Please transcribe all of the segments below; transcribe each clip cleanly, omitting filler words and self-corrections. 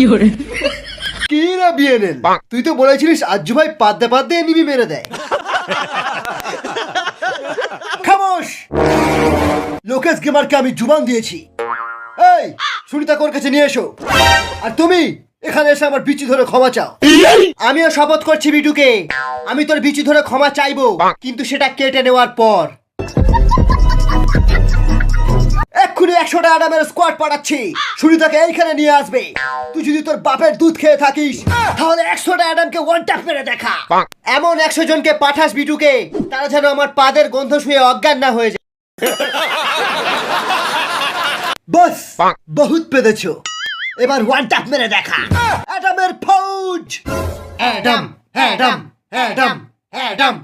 কি রে বিএনএল, তুই তো বলেছিলিস আজ্জু ভাই পাদ্দে পাদ্দে নিবি মেরে দেয়। খামোশ, লোকেশ গেমারকে আমি জুবান দিয়েছি। এই সুনিতা ওর কাছে নিয়ে এসো। আর তুমি এখানে এসে আমার বিচি ধরে ক্ষমা চাও। আমিও শপথ করছি বিটুকে, আমি তোর বিচি ধরে ক্ষমা চাইবো, কিন্তু সেটা কেটে নেওয়ার পর। এক্ষুনি 100টা অ্যাডামের স্কোয়াড পাঠাচ্ছি, সুনিতাকে এইখানে নিয়ে আসবে। তুই যদি তোর বাপের দুধ খেয়ে থাকিস তাহলে 100টা অ্যাডামকে ওয়ান ট্যাপ মেরে দেখা। এমন 100 জনকে পাঠাস বিটুকে, তারা যেন আমার পাদের গন্ধ শুয়ে অজ্ঞান না হয়ে যায়। বস বহুত পেদেছো, এবার ওয়ান ট্যাপ মেরে দেখা। অ্যাডামের ফৌজ, অ্যাডাম অ্যাডাম অ্যাডাম অ্যাডাম।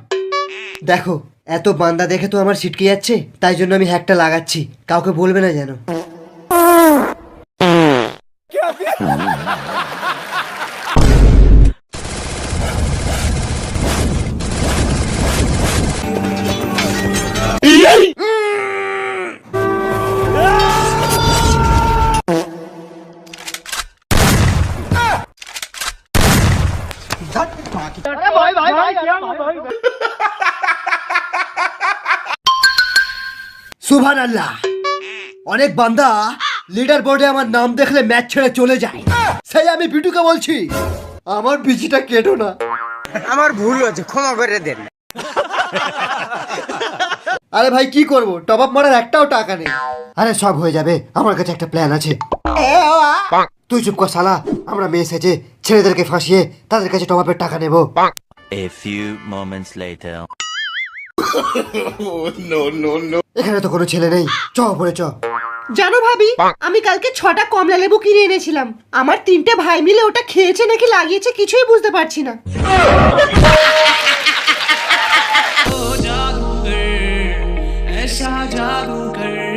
দেখো এত বান্দা দেখে তো আমার ছিটকে যাচ্ছে, তাই জন্য আমি হ্যাকটা লাগাচ্ছি, কাউকে বলবে না যেন। সুবহানাল্লাহ, অনেক বান্দা লিডার বোর্ডে আমার নাম দেখলে ম্যাচ ছেড়ে চলে যায়। সেই আমি বিটুকে বলছি আমার বিচিটা কেটো না। আমার ভুল হয়েছে, ক্ষমা করে দেন। আরে ভাই কি করব, টপ আপ মারার একটাও টাকা নেই। আরে সব হয়ে যাবে, আমার কাছে একটা প্ল্যান আছে। তুই চুপ কর শালা, আমরা মেয়ে সেজে ছেলেদেরকে ফাঁসিয়ে তাদের কাছে টপ আপের টাকা নেব। A few moments later. এখানে তো কোনো ছেলে নেই, চ পরে চ। জানো ভাবি, আমি কালকে 6টা কমলা লেবু কিনে এনেছিলাম। আমার 3টে ভাই মিলে ওটা খেয়েছে নাকি লাগিয়েছে কিছুই বুঝতে পারছি না। ऐसा जादू कर